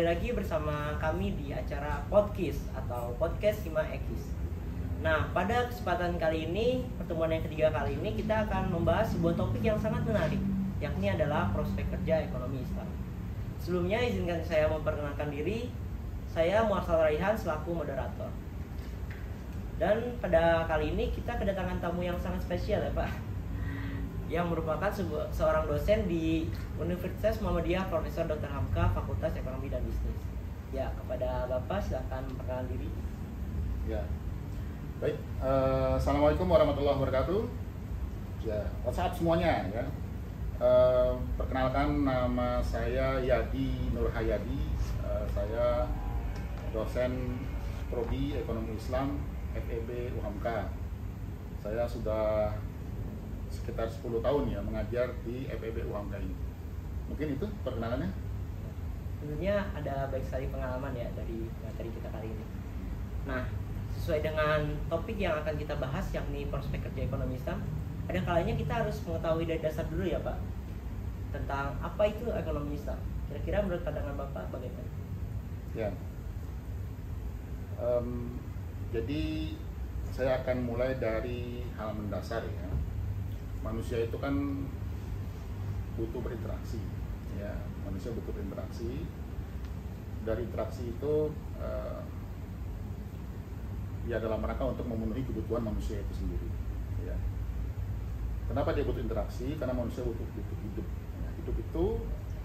kembali lagi bersama kami di acara podcast atau podcast Hima Ekis. Nah, pada kesempatan kali ini, pertemuan yang ketiga kali ini, kita akan membahas sebuah topik yang sangat menarik, yakni adalah prospek kerja ekonomi Islam. Sebelumnya, izinkan saya memperkenalkan diri. Saya Muharsal Raihan selaku moderator. Dan pada kali ini kita kedatangan tamu yang sangat spesial ya Pak, yang merupakan seorang dosen di Universitas Muhammadiyah Profesor Dr. Hamka Fakultas Ekonomi dan Bisnis. Ya, kepada Bapak silakan memperkenalkan diri. Ya, baik. Assalamualaikum warahmatullahi wabarakatuh. Ya, WhatsApp semuanya ya. Perkenalkan, nama saya Yadi Nurhayadi. Saya dosen Prodi Ekonomi Islam FEB UHAMKA. Saya sudah sekitar 10 tahun ya mengajar di FEB UHAMKA ini. Mungkin itu perkenalannya. Tentunya ada baik sekali pengalaman ya dari materi kita kali ini. Nah, sesuai dengan topik yang akan kita bahas yakni prospek kerja ekonomi Islam, ada kalanya kita harus mengetahui dari dasar dulu ya Pak, tentang apa itu ekonomi Islam. Kira-kira menurut pandangan Bapak bagaimana? Ya. Jadi saya akan mulai dari hal mendasar ya. Manusia itu kan butuh berinteraksi ya. Manusia butuh berinteraksi. Dari interaksi itu ya dalam rangka untuk memenuhi kebutuhan manusia itu sendiri ya. Kenapa dia butuh interaksi? Karena manusia butuh hidup ya. Hidup itu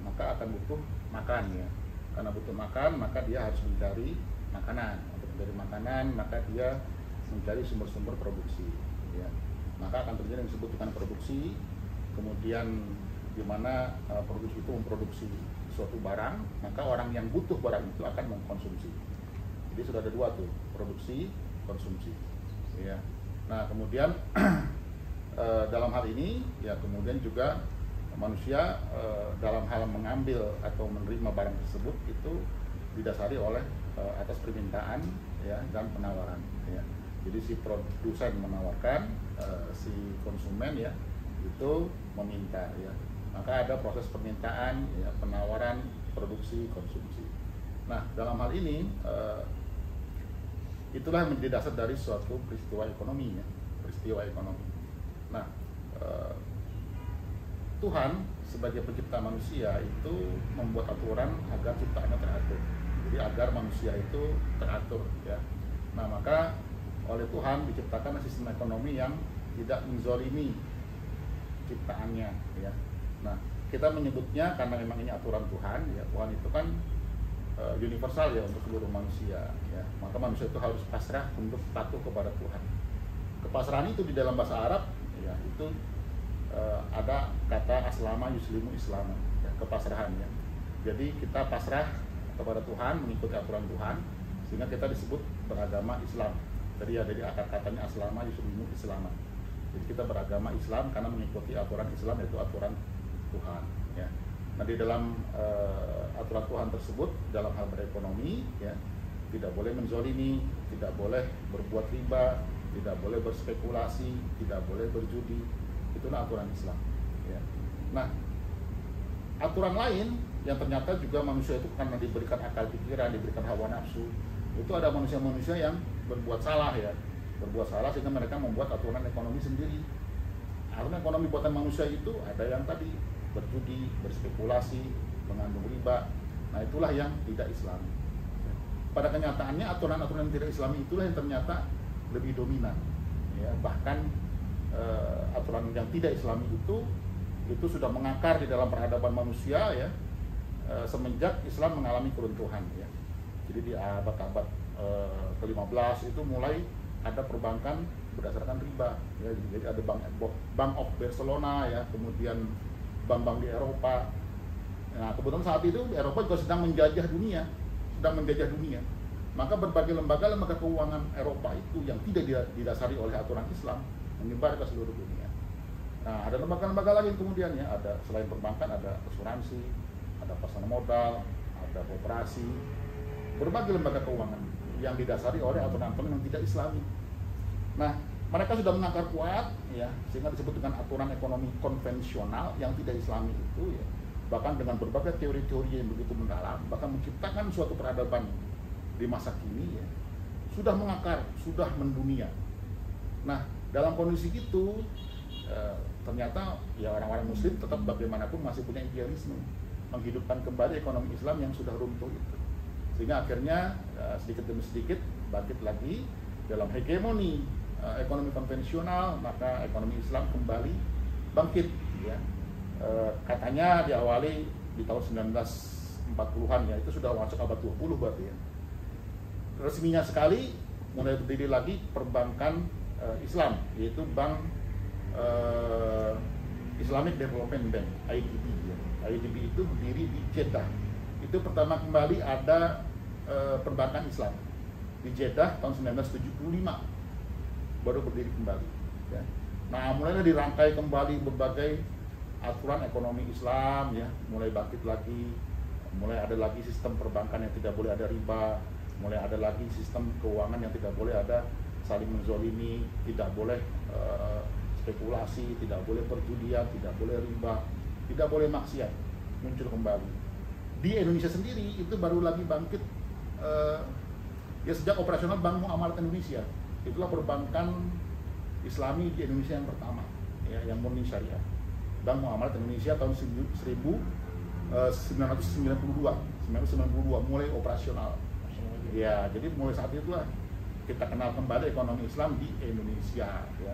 maka akan butuh makan ya. Karena butuh makan maka dia harus mencari makanan. Untuk mencari makanan maka dia mencari sumber-sumber produksi ya. Maka akan terjadi yang disebut dengan produksi, kemudian di mana produksi itu memproduksi suatu barang, maka orang yang butuh barang itu akan mengkonsumsi. Jadi sudah ada dua tuh, produksi, konsumsi ya. Nah kemudian dalam hal ini ya kemudian juga manusia dalam hal mengambil atau menerima barang tersebut itu didasari oleh atas permintaan ya dan penawaran ya. Jadi si produsen menawarkan, si konsumen ya itu meminta ya. Maka ada proses permintaan, ya, penawaran, produksi, konsumsi. Nah dalam hal ini itulah yang menjadi dasar dari suatu peristiwa ekonomi ya, peristiwa ekonomi. Nah Tuhan sebagai pencipta manusia itu membuat aturan agar ciptaannya teratur. Jadi agar manusia itu teratur ya. Nah maka oleh Tuhan diciptakan sistem ekonomi yang tidak menzolimi ciptaannya ya. Nah kita menyebutnya karena memang ini aturan Tuhan ya. Tuhan itu kan universal ya untuk seluruh manusia ya. Maka manusia itu harus pasrah untuk patuh kepada Tuhan. Kepasrahan itu di dalam bahasa Arab ya itu ada kata aslama yuslimu islama ya, kepasrahan ya. Jadi kita pasrah kepada Tuhan, mengikuti aturan Tuhan, sehingga kita disebut beragama Islam. Jadi ya dari akar katanya aslama yuslimu islama. Jadi kita beragama Islam karena mengikuti aturan Islam, yaitu aturan Tuhan ya. Nah di dalam aturan Tuhan tersebut dalam hal berekonomi ya tidak boleh menzolimi, tidak boleh berbuat riba, tidak boleh berspekulasi, tidak boleh berjudi. Itulah aturan Islam ya. Nah aturan lain yang ternyata juga manusia itu karena diberikan akal pikiran, diberikan hawa nafsu, itu ada manusia-manusia yang berbuat salah ya, berbuat salah sehingga mereka membuat aturan ekonomi sendiri. Aturan ekonomi buatan manusia itu ada yang tadi berjudi, berspekulasi, mengandung riba. Nah itulah yang tidak Islami. Pada kenyataannya aturan-aturan yang tidak Islami itulah yang ternyata lebih dominan ya. Bahkan aturan yang tidak Islami itu sudah mengakar di dalam peradaban manusia ya, semenjak Islam mengalami keruntuhan ya. Jadi di abad-abad ke-15 itu mulai ada perbankan berdasarkan riba ya. Jadi ada Bank of Barcelona ya, kemudian bank-bank di Eropa. Nah kebetulan saat itu Eropa juga sedang menjajah dunia, maka berbagai lembaga keuangan Eropa itu yang tidak didasari oleh aturan Islam menyebar ke seluruh dunia. Nah ada lembaga-lembaga lain kemudian ya, ada selain perbankan ada asuransi, ada pasar modal, ada koperasi, berbagai lembaga keuangan yang didasari oleh aturan-aturan yang tidak Islami. Nah mereka sudah mengakar kuat ya, sehingga disebut dengan aturan ekonomi konvensional yang tidak Islami itu ya. bahkan dengan berbagai teori-teori yang begitu mendalam, bahkan menciptakan suatu peradaban di masa kini ya, sudah mengakar, sudah mendunia. Nah, dalam kondisi itu ternyata ya orang-orang muslim tetap bagaimanapun masih punya idealisme menghidupkan kembali ekonomi Islam yang sudah runtuh itu, sehingga akhirnya sedikit demi sedikit bangkit lagi dalam hegemoni ekonomi konvensional, maka ekonomi Islam kembali bangkit ya. Katanya diawali di tahun 1940-an ya, itu sudah masuk abad 20 berarti ya. Resminya sekali mulai berdiri lagi perbankan Islam, yaitu Bank Islamic Development Bank, IDB ya. IDB itu berdiri di Jeddah. Itu pertama kembali ada perbankan Islam di Jeddah tahun 1975 baru berdiri kembali ya. Nah, mulailah dirangkai kembali berbagai aturan ekonomi Islam ya, mulai bangkit lagi, mulai ada lagi sistem perbankan yang tidak boleh ada riba, mulai ada lagi sistem keuangan yang tidak boleh ada saling menzolimi, tidak boleh spekulasi, tidak boleh perjudian, tidak boleh riba, tidak boleh maksiat, muncul kembali. Di Indonesia sendiri itu baru lagi bangkit ya sejak operasional Bank Muamalat Indonesia. Itulah perbankan Islami di Indonesia yang pertama ya, yang murni syariah. Bank Muamalat Indonesia tahun 1992 mulai operasional. Ya, jadi mulai saat itulah kita kenal kembali ekonomi Islam di Indonesia ya.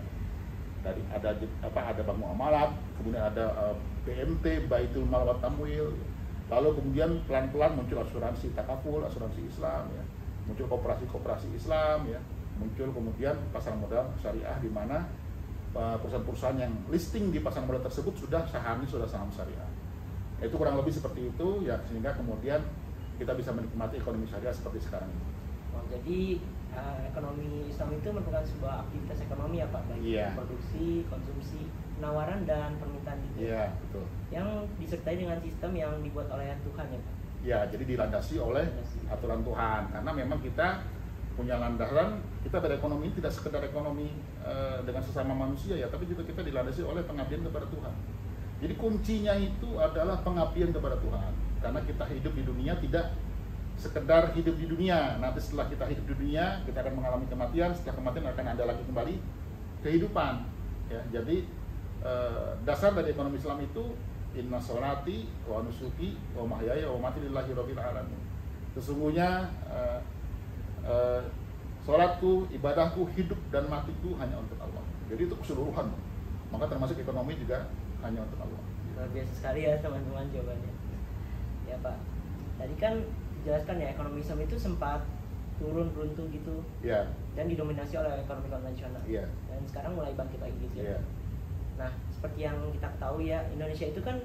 Dari ada Bank Muamalat, kemudian ada BMT, Baitul Mal wa Tamwil. Lalu kemudian pelan-pelan muncul asuransi takaful, asuransi Islam ya. Muncul koperasi Islam ya. Muncul kemudian pasar modal syariah di mana perusahaan-perusahaan yang listing di pasar modal tersebut sudah sahamnya sudah saham syariah. Itu kurang lebih seperti itu ya, sehingga kemudian kita bisa menikmati ekonomi syariah seperti sekarang ini. Oh, jadi ekonomi Islam itu merupakan sebuah aktivitas ekonomi ya Pak, baik produksi, konsumsi, penawaran dan permintaan itu. Iya, betul. Yang disertai dengan sistem yang dibuat oleh Tuhan ya Pak. Ya, jadi dilandasi oleh aturan Tuhan, karena memang kita punya landasan, kita berekonomi tidak sekedar ekonomi dengan sesama manusia ya, tapi juga kita dilandasi oleh pengabdian kepada Tuhan. Jadi kuncinya itu adalah pengabdian kepada Tuhan, karena kita hidup di dunia tidak sekedar hidup di dunia. Nanti setelah kita hidup di dunia, kita akan mengalami kematian. Setelah kematian akan ada lagi kembali kehidupan ya. Jadi dasar dari ekonomi Islam itu inna sholati wa nusuki wa mahyaya wa mamati lillahi rabbil alamin. Sesungguhnya sholatku, ibadahku, hidup dan matiku hanya untuk Allah. Jadi itu keseluruhan. Maka termasuk ekonomi juga hanya untuk Allah. Luar biasa sekali ya teman-teman jawabannya. Ya Pak, tadi kan dijelaskan ya ekonomi Islam itu sempat turun runtuh gitu ya. Dan didominasi oleh ekonomi konvensional ya. Dan sekarang mulai bangkit lagi gitu ya. Nah, seperti yang kita ketahui ya, Indonesia itu kan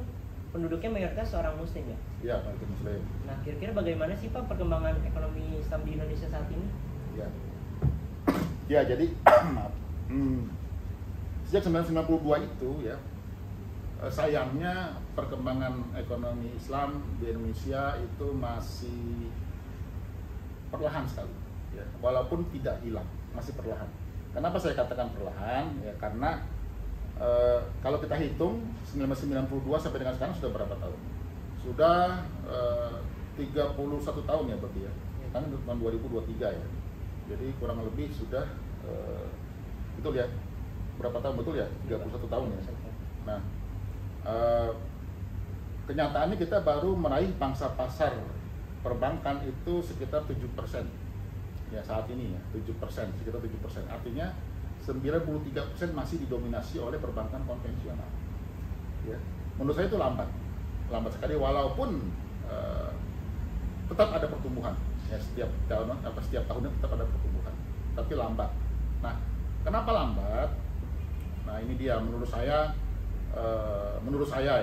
penduduknya mayoritas orang muslim ya. Iya, mayoritas muslim. Nah, kira-kira bagaimana sih Pak perkembangan ekonomi Islam di Indonesia saat ini? Ya, jadi sejak 1992 itu ya, sayangnya perkembangan ekonomi Islam di Indonesia itu masih perlahan sekali ya, walaupun tidak hilang, masih perlahan. Kenapa saya katakan perlahan? Ya karena kalau kita hitung 1992 sampai dengan sekarang sudah berapa tahun? Sudah 31 tahun ya berarti ya. Kan tahun 2023 ya. Jadi kurang lebih sudah betul ya. Berapa tahun betul ya? 31 tahun ya. Nah, kenyataannya kita baru meraih pangsa pasar perbankan itu sekitar 7% ya saat ini ya, 7%, sekitar 7%. Artinya 93% masih didominasi oleh perbankan konvensional. Ya, menurut saya itu lambat sekali, walaupun tetap ada pertumbuhan. Ya, setiap tahunnya tetap ada pertumbuhan, tapi lambat. Nah, kenapa lambat? Nah, ini dia menurut saya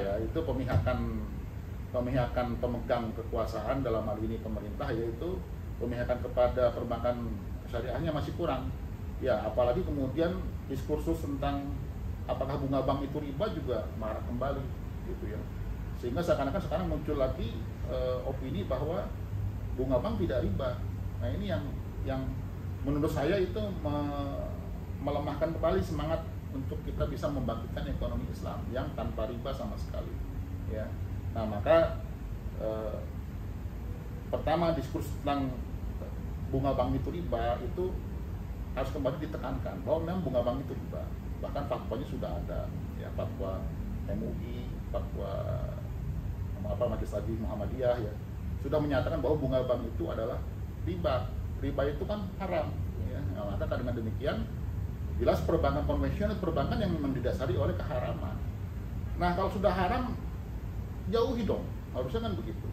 ya, itu pemihakan pemegang kekuasaan dalam hal ini pemerintah, yaitu pemihakan kepada perbankan syariahnya masih kurang. Ya, apalagi kemudian diskursus tentang apakah bunga bank itu riba juga marak kembali gitu ya. Sehingga seakan-akan sekarang muncul lagi opini bahwa bunga bank tidak riba. Nah, ini yang menurut saya itu melemahkan kembali semangat untuk kita bisa membangkitkan ekonomi Islam yang tanpa riba sama sekali ya. Nah, maka pertama diskurs tentang bunga bank itu riba itu harus kembali ditekankan bahwa memang bunga bank itu riba. Bahkan fatwanya sudah ada, ya, fatwa MUI, fatwa Majelis Haji Muhammadiyah, ya, sudah menyatakan bahwa bunga bank itu adalah riba. Riba itu kan haram, ya. Nah, maka dengan demikian jelas perbankan konvensional, perbankan yang memang didasari oleh keharaman. Nah, kalau sudah haram, jauhi dong, harusnya kan begitu.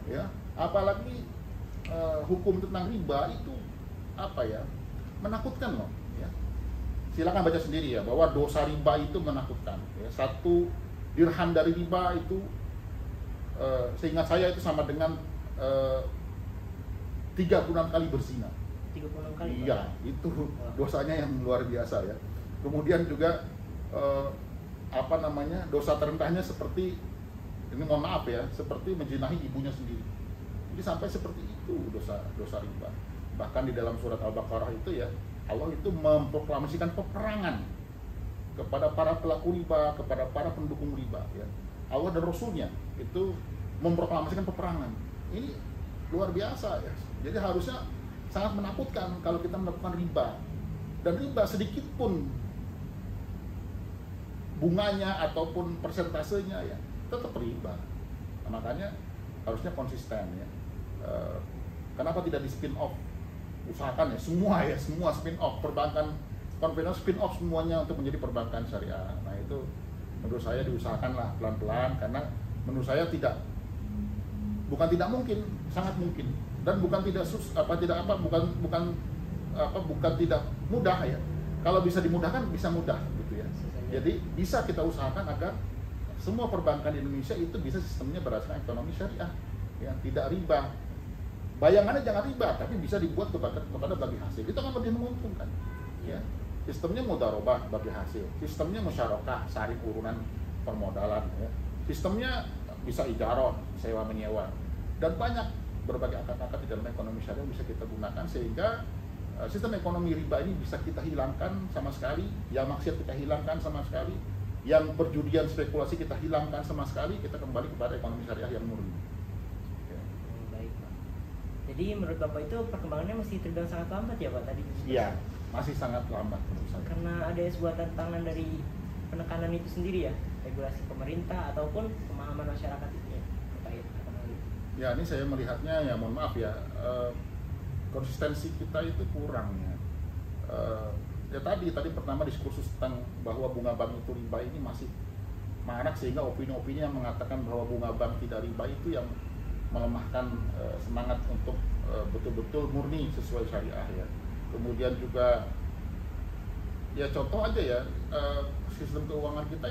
Ya, apalagi hukum tentang riba itu apa ya, menakutkan loh. Ya. Silakan baca sendiri ya, bahwa dosa riba itu menakutkan. Ya. 1 dirham dari riba itu, seingat saya itu sama dengan 36 kali berzina. 36 kali? Iya, itu dosanya yang luar biasa ya. Kemudian juga dosa terendahnya seperti, ini mohon maaf ya, seperti menjinahi ibunya sendiri. Jadi sampai seperti itu dosa riba. Bahkan di dalam surat Al-Baqarah itu ya, Allah itu memproklamasikan peperangan kepada para pelaku riba, kepada para pendukung riba ya. Allah dan Rasulnya itu memproklamasikan peperangan. Ini luar biasa ya. Jadi harusnya sangat menakutkan kalau kita melakukan riba. Dan riba sedikit pun bunganya ataupun persentasenya ya tetap riba. Nah, makanya harusnya konsisten ya. Kenapa tidak di spin off? Usahakan ya semua spin off, perbankan konvensional spin off semuanya untuk menjadi perbankan syariah. Nah, itu menurut saya diusahakanlah pelan-pelan, karena menurut saya bukan tidak mungkin, sangat mungkin, dan bukan tidak mudah ya. Kalau bisa dimudahkan bisa mudah gitu ya. Jadi bisa kita usahakan agar semua perbankan di Indonesia itu bisa sistemnya berdasarkan ekonomi syariah ya, tidak riba. Bayangannya jangan riba, tapi bisa dibuat kepada bagi hasil. Itu akan lebih menguntungkan ya. Sistemnya mudharabah bagi hasil, sistemnya musyarakah saring urunan permodalan ya. Sistemnya bisa ijarah, sewa menyewa, dan banyak berbagai akad-akad di dalam ekonomi syariah bisa kita gunakan, sehingga sistem ekonomi riba ini bisa kita hilangkan sama sekali, yang maksiat kita hilangkan sama sekali, yang perjudian spekulasi kita hilangkan sama sekali, kita kembali kepada ekonomi syariah yang murni. Ya. Baik, Pak. Jadi menurut Bapak itu perkembangannya masih terbilang sangat lambat ya, Pak, tadi? Iya, masih sangat lambat menurut saya. Karena ada sebuah tantangan dari penekanan itu sendiri ya, regulasi pemerintah ataupun pemahaman masyarakat itu ya, terkait hal itu. Ya, ini saya melihatnya ya, mohon maaf ya, konsistensi kita itu kurang ya. Ya tadi pertama diskursus tentang bahwa bunga bank itu riba ini masih marak, sehingga opini-opini yang mengatakan bahwa bunga bank tidak riba itu yang melemahkan semangat untuk betul-betul murni sesuai syariah ya. Kemudian juga ya contoh aja ya, sistem keuangan kita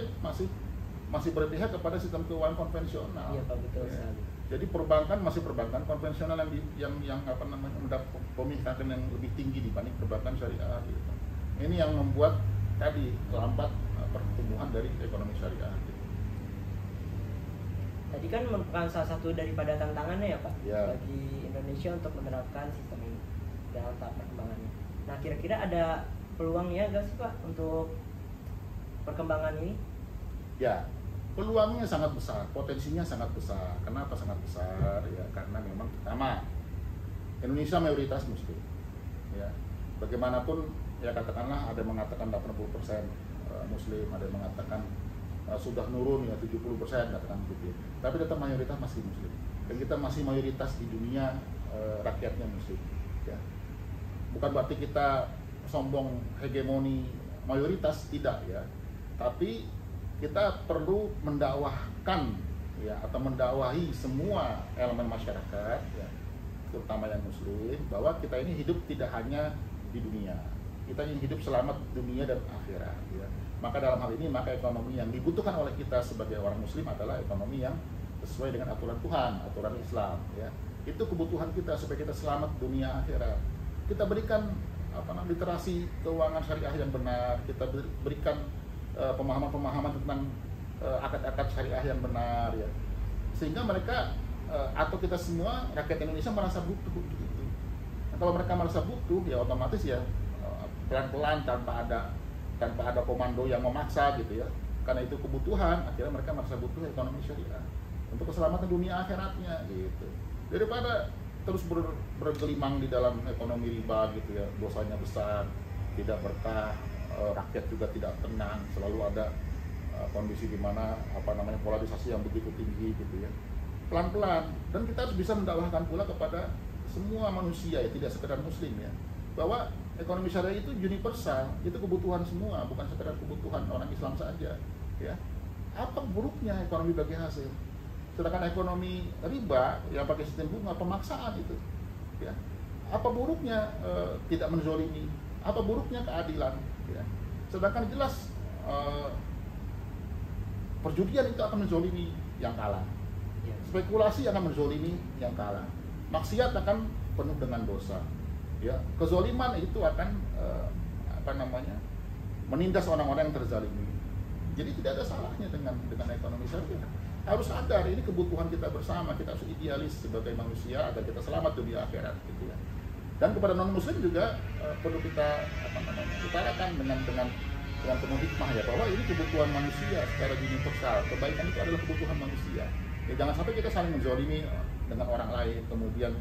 masih berpihak kepada sistem keuangan konvensional. Iya, Pak, betul ya. sekali. Jadi perbankan masih perbankan konvensional yang mendapat pemikiran yang lebih tinggi dibanding perbankan syariah gitu. Ini yang membuat tadi lambat pertumbuhan dari ekonomi syariah gitu. Tadi kan merupakan salah satu daripada tantangannya ya, Pak, Ya. bagi Indonesia untuk menerapkan sistem ini dalam tahap perkembangannya. Nah, kira-kira ada peluangnya nggak sih, Pak, untuk perkembangan ini? Ya, peluangnya sangat besar, potensinya sangat besar. Kenapa sangat besar? Ya, karena memang pertama Indonesia mayoritas Muslim. Ya, bagaimanapun ya, katakanlah ada yang mengatakan 80% Muslim, ada yang mengatakan sudah nurun ya 70%, katakan begitu. Tapi tetap mayoritas masih Muslim. Dan kita masih mayoritas di dunia rakyatnya Muslim. Ya. Bukan berarti kita sombong hegemoni mayoritas, tidak ya. Tapi kita perlu mendakwahkan ya, atau mendakwahi semua elemen masyarakat ya, terutama yang Muslim, bahwa kita ini hidup tidak hanya di dunia, kita ingin hidup selamat dunia dan akhirat ya. Maka dalam hal ini, maka ekonomi yang dibutuhkan oleh kita sebagai orang Muslim adalah ekonomi yang sesuai dengan aturan Tuhan, aturan Islam ya. Itu kebutuhan kita supaya kita selamat dunia akhirat. Kita berikan literasi keuangan syariah yang benar, kita berikan pemahaman-pemahaman tentang akad-akad syariah yang benar ya, sehingga mereka atau kita semua rakyat Indonesia merasa butuh itu. Nah, kalau mereka merasa butuh ya otomatis ya pelan-pelan tanpa ada komando yang memaksa gitu ya, karena itu kebutuhan, akhirnya mereka merasa butuh ekonomi syariah. untuk keselamatan dunia akhiratnya gitu. Daripada terus bergelimang di dalam ekonomi riba gitu ya, dosanya besar, tidak berkah, rakyat juga tidak tenang, selalu ada kondisi di mana polarisasi yang begitu tinggi gitu ya. Pelan-pelan, dan kita harus bisa mendakwahkan pula kepada semua manusia ya, tidak sekedar muslim ya, bahwa ekonomi syariah itu universal, itu kebutuhan semua, bukan sekedar kebutuhan orang Islam saja ya. Apa buruknya ekonomi bagi hasil? Sedangkan ekonomi riba yang pakai sistem bunga, pemaksaan itu ya. Apa buruknya tidak menzolimi? Apa buruknya keadilan ya? Sedangkan jelas perjudian itu akan menzolimi yang kalah, spekulasi akan menzolimi yang kalah, maksiat akan penuh dengan dosa ya. Kezoliman itu akan menindas orang-orang yang terzalimi. Jadi tidak ada salahnya dengan ekonomi syariah. Harus sadar ini kebutuhan kita bersama, kita harus idealis sebagai manusia agar kita selamat dunia akhirat gitu ya. Dan kepada non muslim juga perlu kita utarakan dengan penuh hikmah ya, bahwa ini kebutuhan manusia secara universal. Kebaikan itu adalah kebutuhan manusia ya. Jangan sampai kita saling menzalimi dengan orang lain, kemudian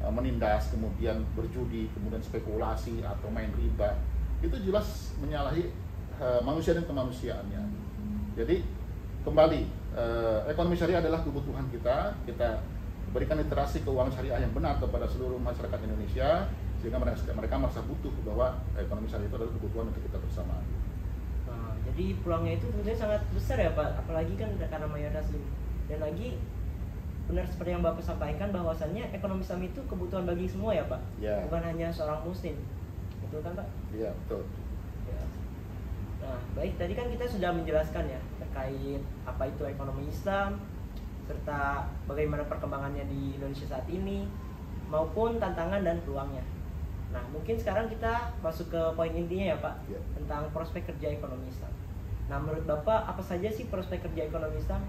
menindas, kemudian berjudi, kemudian spekulasi atau main riba. Itu jelas menyalahi manusia dan kemanusiaannya. Jadi kembali, ekonomi syariah adalah kebutuhan kita. Kita berikan literasi keuangan syariah yang benar kepada seluruh masyarakat Indonesia, sehingga mereka merasa butuh bahwa ekonomi syariah itu adalah kebutuhan untuk kita bersama. Jadi peluangnya itu tentunya sangat besar ya Pak, apalagi kan karena mayoritas Muslim. Dan lagi benar seperti yang Bapak sampaikan, bahwasannya ekonomi Islam itu kebutuhan bagi semua ya Pak, ya. Bukan hanya seorang Muslim, betul kan Pak? Iya betul. Ya. Nah baik, tadi kan kita sudah menjelaskan ya terkait apa itu ekonomi Islam, serta bagaimana perkembangannya di Indonesia saat ini, maupun tantangan dan peluangnya. Nah mungkin sekarang kita masuk ke poin intinya ya Pak, tentang prospek kerja ekonomi Islam. Nah menurut Bapak apa saja sih prospek kerja ekonomi Islam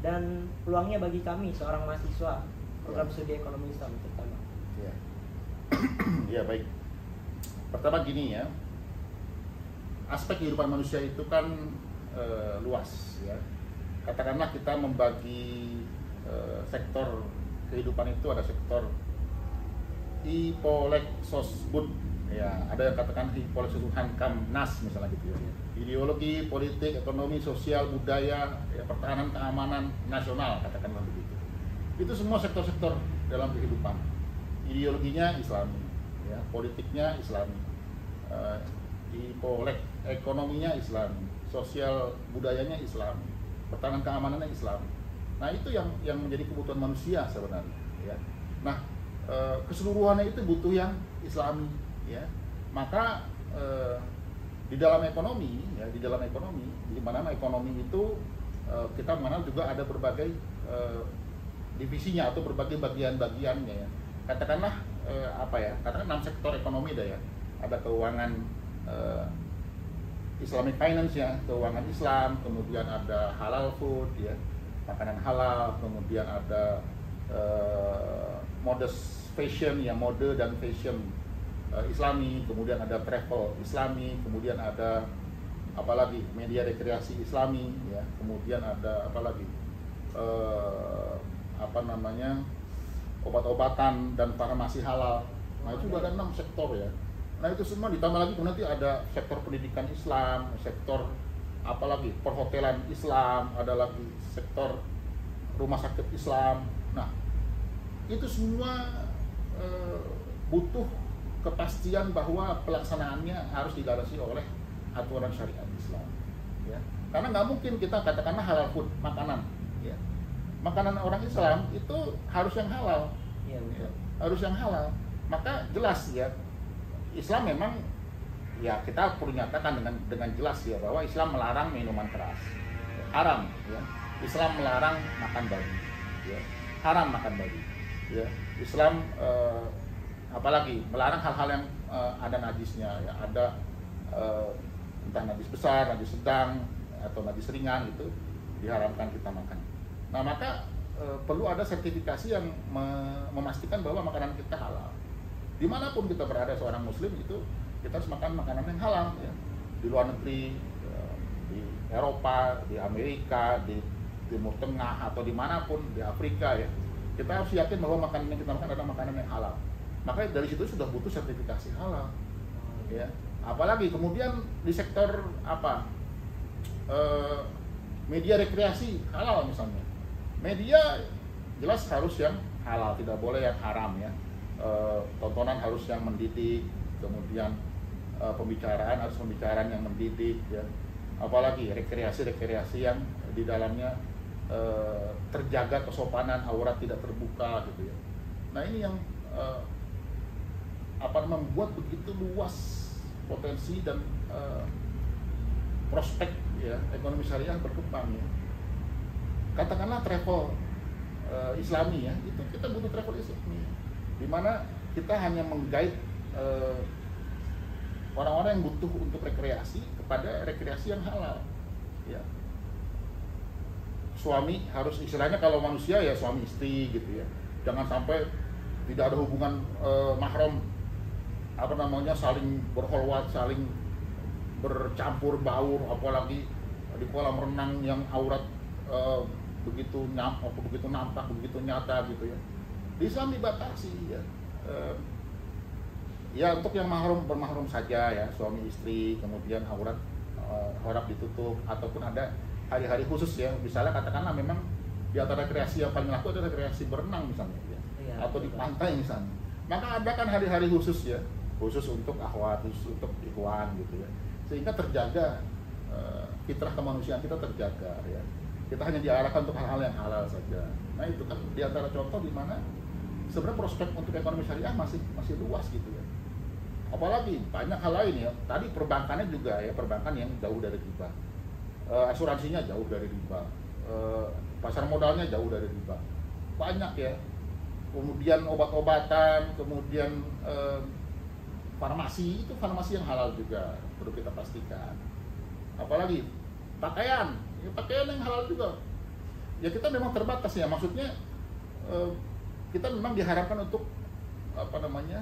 dan peluangnya bagi kami seorang mahasiswa program studi ekonomi Islam terutama? Ya baik. Pertama gini ya, aspek kehidupan manusia itu kan luas ya. Katakanlah kita membagi sektor kehidupan itu, ada sektor Hipolek Sosbud ya, ada yang katakan Hipolek Sosbud Hankam Nas misalnya gitu ya. Ideologi, politik, ekonomi, sosial, budaya, ya, pertahanan, keamanan nasional, katakanlah begitu. Itu semua sektor-sektor dalam kehidupan. Ideologinya Islami ya, politiknya Islami, Hipolek ekonominya Islami, sosial budayanya Islami, pertahanan keamanannya Islami. Nah itu yang menjadi kebutuhan manusia sebenarnya ya. Nah keseluruhannya itu butuh yang Islami ya. Maka di dalam ekonomi ya, di mana ekonomi itu kita mengenal juga ada berbagai divisinya atau berbagai bagian-bagiannya ya. Katakanlah katakan 6 sektor ekonomi dah ya. Ada keuangan Islamic finance ya, keuangan Islam, kemudian ada halal food ya, makanan halal, kemudian ada modest fashion ya, mode dan fashion Islami, kemudian ada travel Islami, kemudian ada apalagi media rekreasi Islami ya, kemudian ada apalagi obat-obatan dan farmasi halal. Nah itu ada 6 sektor ya. Nah itu semua ditambah lagi nanti ada sektor pendidikan Islam, sektor apalagi perhotelan Islam, ada lagi sektor rumah sakit Islam. Nah itu semua butuh kepastian bahwa pelaksanaannya harus dilandasi oleh aturan syariat Islam ya. Karena nggak mungkin kita katakanlah halal food, makanan ya, makanan orang Islam itu harus yang halal ya, harus yang halal. Maka jelas ya, Islam memang ya kita perlu nyatakan dengan jelas ya, bahwa Islam melarang minuman keras, haram ya. Islam melarang makan babi ya, haram makan babi ya. Islam apalagi melarang hal-hal yang ada najisnya ya, ada entah najis besar, najis sedang atau najis ringan, itu diharamkan kita makan. Nah maka perlu ada sertifikasi yang memastikan bahwa makanan kita halal. Dimanapun kita berada seorang muslim itu kita harus makan makanan yang halal ya. Di luar negeri, di Eropa, di Amerika, di Timur Tengah atau dimanapun di Afrika ya, kita harus yakin bahwa makanan yang kita makan adalah makanan yang halal. Makanya dari situ sudah butuh sertifikasi halal. Ya, apalagi kemudian di sektor apa? Media rekreasi halal misalnya. Media jelas harus yang halal, tidak boleh yang haram ya. Tontonan harus yang mendidik, kemudian pembicaraan harus pembicaraan yang mendidik ya. Apalagi rekreasi yang di dalamnya terjaga kesopanan, aurat tidak terbuka gitu ya. Nah ini yang membuat begitu luas potensi dan prospek ya ekonomi syariah berkembang ya. Katakanlah travel Islami ya, itu kita butuh travel Islami, di mana kita hanya meng-guide orang-orang yang butuh untuk rekreasi kepada rekreasi yang halal ya. Suami harus istilahnya kalau manusia ya suami istri gitu ya, jangan sampai tidak ada hubungan mahram saling berholwat, saling bercampur baur, apalagi di kolam renang yang aurat begitu nampak, begitu nyata gitu ya. Di Islam dibatasi ya. Ya untuk yang bermahram saja ya, suami istri, kemudian aurat ditutup, ataupun ada hari-hari khusus ya. Misalnya katakanlah memang di antara rekreasi yang paling laku adalah rekreasi berenang misalnya ya. Ya, atau di pantai misalnya. Maka ada kan hari-hari khusus ya, khusus untuk akhwat, khusus untuk ikhwan gitu ya. Sehingga terjaga fitrah kemanusiaan kita terjaga ya. Kita hanya diarahkan untuk hal-hal yang halal saja. Nah itu kan di antara contoh di mana sebenarnya prospek untuk ekonomi syariah masih luas gitu ya. Apalagi banyak hal lain ya. Tadi perbankannya juga ya, perbankan yang jauh dari riba. Asuransinya jauh dari riba. Pasar modalnya jauh dari riba. Banyak ya. Kemudian obat-obatan, kemudian farmasi, itu farmasi yang halal juga perlu kita pastikan. Apalagi pakaian, ya pakaian yang halal juga. Ya kita memang terbatas ya, maksudnya kita memang diharapkan untuk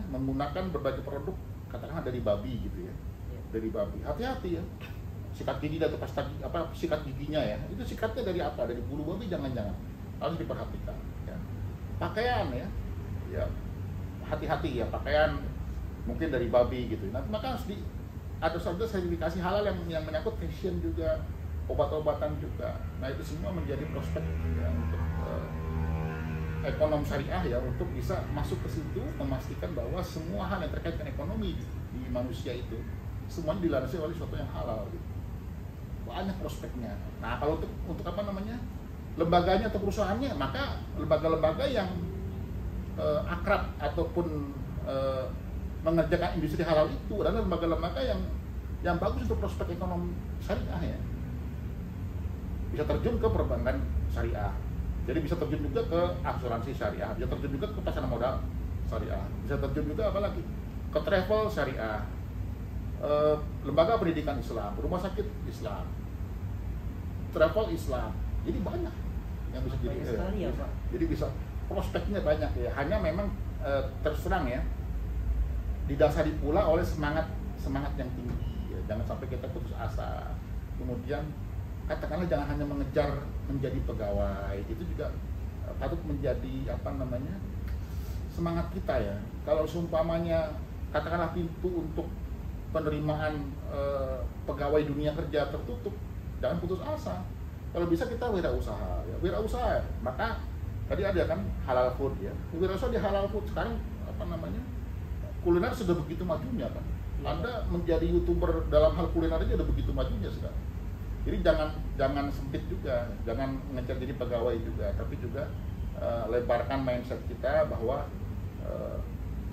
menggunakan berbagai produk katakanlah dari babi gitu ya. Dari babi. Hati-hati ya. Sikat gigi atau pasta sikat giginya ya. Itu sikatnya dari apa? Dari bulu babi, jangan-jangan. Harus diperhatikan ya. Pakaian ya. Ya hati-hati ya, pakaian mungkin dari babi gitu. Nah, maka harus ada sertifikasi halal yang menyangkut fashion juga, obat-obatan juga. Nah itu semua menjadi prospek ya, untuk ekonomi syariah ya, untuk bisa masuk ke situ, memastikan bahwa semua hal yang terkait dengan ekonomi di manusia itu semuanya dilandasi oleh sesuatu yang halal gitu. Banyak prospeknya. Nah kalau untuk lembaganya atau perusahaannya, maka lembaga-lembaga yang akrab ataupun mengerjakan industri halal itu adalah lembaga-lembaga yang bagus untuk prospek ekonomi syariah ya. Bisa terjun ke perbankan syariah, jadi bisa terjun juga ke asuransi syariah, bisa terjun juga ke pasar modal syariah, bisa terjun juga apalagi ke travel syariah, lembaga pendidikan Islam, rumah sakit Islam, travel Islam. Jadi banyak yang bisa jadi ya, Pak. Jadi bisa prospeknya banyak ya. Hanya memang terus terang ya, didasari pula oleh semangat yang tinggi ya. Jangan sampai kita putus asa. Kemudian katakanlah jangan hanya mengejar menjadi pegawai, itu juga patut menjadi semangat kita ya. Kalau seumpamanya katakanlah pintu untuk penerimaan pegawai dunia kerja tertutup, jangan putus asa. Kalau bisa kita wirausaha ya, wirausaha. Maka tadi ada kan halal food ya, wirausaha di halal food. Sekarang kuliner sudah begitu majunya kan. Anda menjadi YouTuber dalam hal kuliner aja udah begitu majunya sekarang. Jadi jangan sempit juga, jangan mengejar jadi pegawai juga, tapi juga lebarkan mindset kita bahwa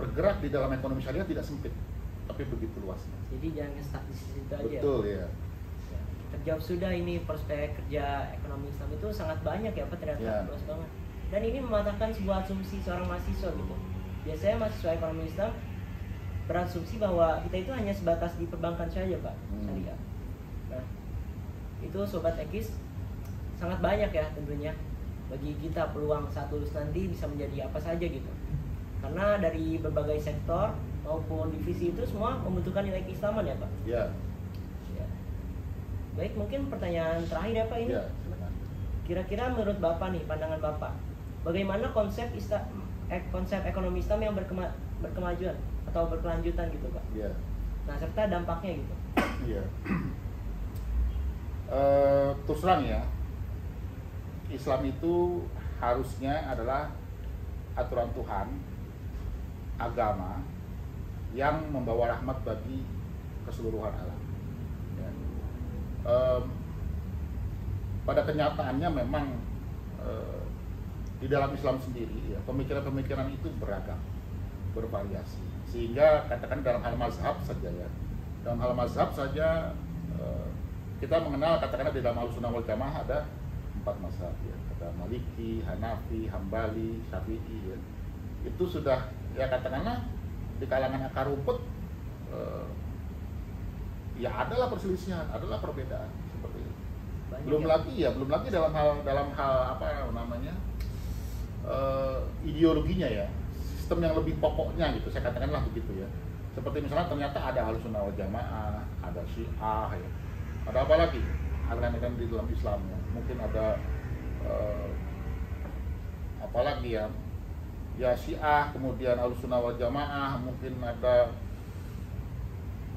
bergerak di dalam ekonomi syariah tidak sempit, tapi begitu luas. Jadi jangan stuck di situ aja. Betul ya. Terjawab sudah, ini prospek kerja ekonomi Islam itu sangat banyak ya Pak, ternyata ya. Luas banget. Dan ini mematahkan sebuah asumsi seorang mahasiswa gitu. Biasanya mahasiswa ekonomi Islam berasumsi bahwa kita itu hanya sebatas di perbankan saja Pak, syariah. Nah, itu Sobat Ekis sangat banyak ya tentunya. Bagi kita peluang saat lulus nanti bisa menjadi apa saja gitu. Karena dari berbagai sektor maupun divisi itu semua membutuhkan nilai keislaman ya Pak. Ya. Ya. Baik, mungkin pertanyaan terakhir ya Pak ini. Ya, silakan. Kira-kira menurut Bapak nih, pandangan Bapak, bagaimana konsep ekonomi Islam yang berkemajuan atau berkelanjutan gitu Pak? Iya. Nah, serta dampaknya gitu. Iya. Terus terang ya, Islam itu harusnya adalah aturan Tuhan, agama yang membawa rahmat bagi keseluruhan alam. Ya. Pada kenyataannya memang di dalam Islam sendiri ya, pemikiran-pemikiran itu beragam, bervariasi. Sehingga katakan dalam hal mazhab saja ya, dalam hal mazhab saja kita mengenal katakanlah di dalam Ahlussunnah wal Jamaah ada 4 mazhab ya, ada Maliki, Hanafi, Hambali, Syafi'i ya. Itu sudah ya katakanlah di kalangan akar rumput ya adalah perselisihan, adalah perbedaan seperti itu. Belum lagi dalam hal apa namanya ideologinya ya, sistem yang lebih pokoknya gitu, saya katakanlah begitu ya. Seperti misalnya ternyata ada Ahlussunnah wal Jamaah, ada Syiah ya. Ada apa lagi? Aliran-aliran di dalam Islam ya. Mungkin ada apa lagi ya? Ya Syiah, kemudian Ahlussunnah wal Jamaah, mungkin ada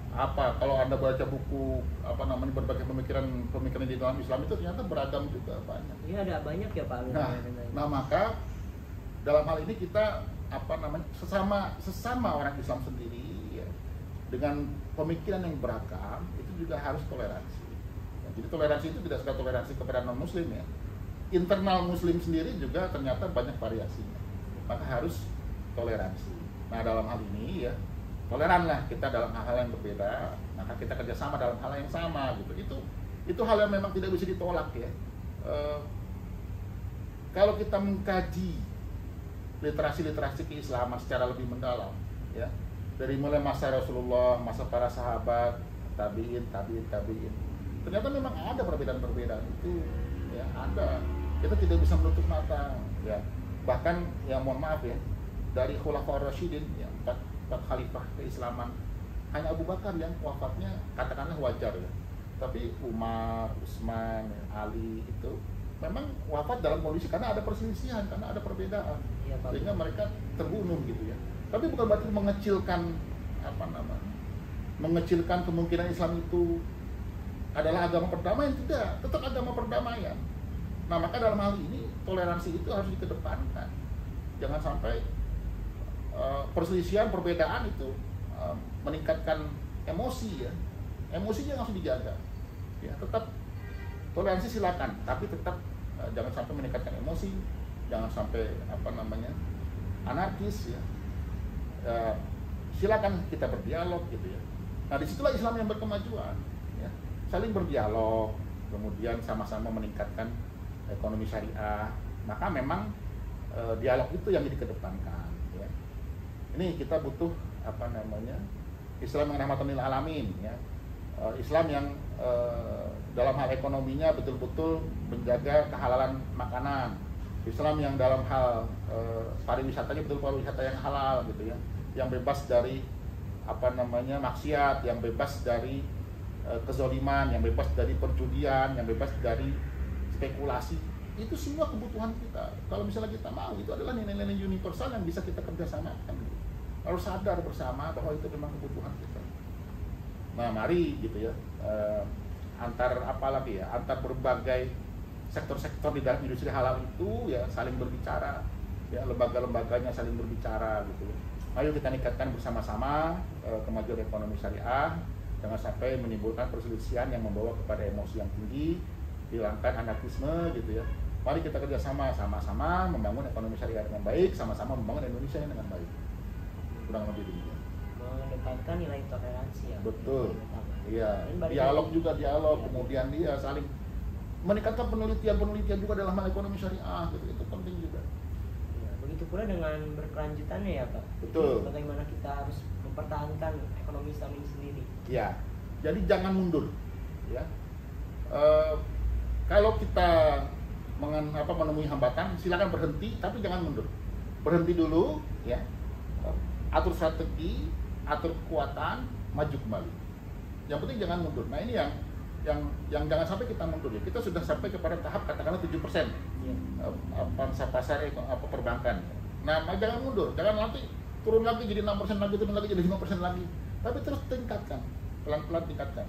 apa? Kalau Anda baca buku apa namanya berbagai pemikiran di dalam Islam itu ternyata beragam juga banyak. Iya, ada banyak ya Pak. Nah, maka dalam hal ini kita apa namanya sesama orang Islam sendiri ya, dengan pemikiran yang beragam itu juga harus toleransi. Ya, jadi toleransi itu tidak sekedar toleransi kepada non Muslim ya, internal Muslim sendiri juga ternyata banyak variasinya. Maka harus toleransi. Nah dalam hal ini ya toleranlah kita dalam hal-hal yang berbeda, maka kita kerjasama dalam hal yang sama gitu. Itu hal yang memang tidak bisa ditolak ya. Kalau kita mengkaji literasi keislaman secara lebih mendalam ya, dari mulai masa Rasulullah, masa para sahabat, tabi'in, ternyata memang ada perbedaan-perbedaan itu ya, ada. Kita tidak bisa menutup mata ya. Bahkan ya mohon maaf ya, dari Khulafaur Rasyidin ya, 4 khalifah keislaman, hanya Abu Bakar yang wafatnya katakanlah wajar ya. Tapi Umar, Utsman, Ali itu memang wafat dalam kondisi karena ada perselisihan, karena ada perbedaan. Ya, sehingga mereka terbunuh gitu ya. Tapi bukan berarti mengecilkan apa namanya? Mengecilkan kemungkinan Islam itu adalah agama perdamaian, tidak, tetap agama perdamaian. Nah, maka dalam hal ini toleransi itu harus dikedepankan. Jangan sampai perselisihan, perbedaan itu meningkatkan emosi ya. Emosinya harus dijaga. Ya, tetap toleransi silakan, tapi tetap jangan sampai meningkatkan emosi, jangan sampai apa namanya anarkis ya. Silakan kita berdialog gitu ya. Nah disitulah Islam yang berkemajuan ya. Saling berdialog, kemudian sama-sama meningkatkan ekonomi syariah, maka memang dialog itu yang dikedepankan ya. Ini kita butuh apa namanya Islam yang rahmatan lil alamin ya. Islam yang dalam hal ekonominya betul-betul menjaga kehalalan makanan. Islam yang dalam hal pariwisatanya betul pariwisata yang halal gitu ya, yang bebas dari apa namanya maksiat, yang bebas dari kezoliman, yang bebas dari perjudian, yang bebas dari spekulasi. Itu semua kebutuhan kita. Kalau misalnya kita mau, itu adalah nilai-nilai universal yang bisa kita kerjasamakan. Harus sadar bersama bahwa itu memang kebutuhan kita. Nah mari gitu ya, antar berbagai sektor-sektor di dalam industri halal itu ya saling berbicara ya, lembaga-lembaganya saling berbicara gitu. Ayo kita nikahkan bersama-sama kemajuan ekonomi syariah, jangan sampai menimbulkan perselisihan yang membawa kepada emosi yang tinggi, hilangkan anarkisme gitu ya. Mari kita kerjasama, sama-sama membangun ekonomi syariah dengan baik, sama-sama membangun Indonesia dengan baik. Kurang lebih demikian. Mengedepankan nilai toleransi ya. Betul. Iya. Dialog juga dialog, kemudian dia saling meningkatkan penelitian juga dalam hal ekonomi syariah gitu. Itu penting juga. Ya, begitu pula dengan berkelanjutannya ya Pak. Betul. Jadi, bagaimana kita harus mempertahankan ekonomi Islam ini sendiri. Ya. Jadi jangan mundur. Ya. Kalau kita menemui hambatan, silakan berhenti, tapi jangan mundur. Berhenti dulu, ya. Atur strategi, atur kekuatan, maju kembali. Yang penting jangan mundur. Nah ini yang yang jangan sampai kita mundur ya. Kita sudah sampai kepada tahap katakanlah 7% pangsa pasar perbankan. Nah, jangan mundur, jangan nanti turun lagi jadi 6% lagi, turun lagi jadi 5% lagi. Tapi terus tingkatkan, pelan-pelan tingkatkan.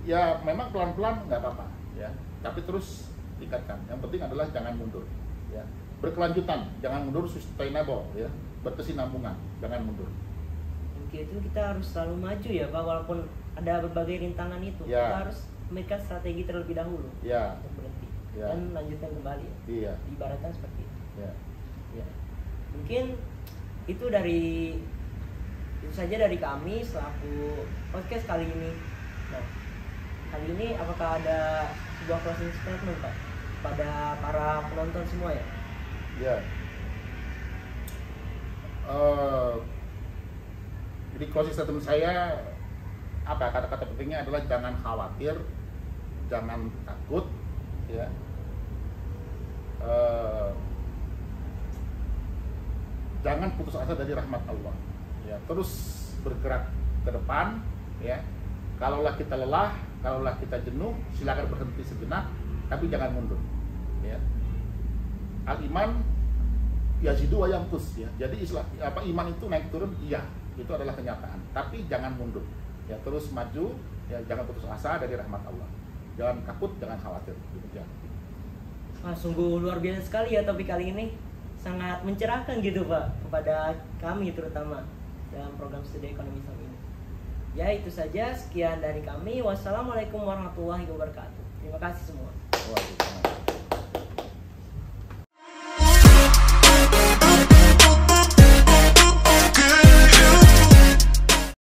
Ya memang pelan-pelan nggak apa-apa ya, tapi terus tingkatkan. Yang penting adalah jangan mundur ya. Berkelanjutan, jangan mundur, sustainable ya, berkesinambungan, jangan mundur. Oke, itu kita harus selalu maju ya Pak, walaupun ada berbagai rintangan itu ya. Kita harus memikirkan strategi terlebih dahulu ya. untuk berhenti ya. dan lanjutkan kembali ya. Iya. Diibaratkan seperti itu ya. Ya. Mungkin itu saja dari kami selaku podcast kali ini. Nah, kali ini apakah ada sebuah closing statement Pak pada para penonton semua ya? Ya. Jadi closing statement saya kata-kata pentingnya adalah jangan khawatir, jangan takut, ya. Jangan putus asa dari rahmat Allah. Ya, terus bergerak ke depan, ya. Kalaulah kita lelah, kalaulah kita jenuh, silakan berhenti sejenak, tapi jangan mundur. Ya. Al-iman yazidu wa yanqus ya. Jadi iman itu naik turun, iya, itu adalah kenyataan. Tapi jangan mundur. Ya, terus maju, ya, jangan putus asa dari rahmat Allah. Jangan takut, jangan khawatir. Demikian. Wah, sungguh luar biasa sekali ya topik kali ini. Sangat mencerahkan gitu Pak kepada kami terutama dalam program studi ekonomi Islam ini. Ya, itu saja, sekian dari kami. Wassalamualaikum warahmatullahi wabarakatuh. Terima kasih semua. Waalaikumsalam.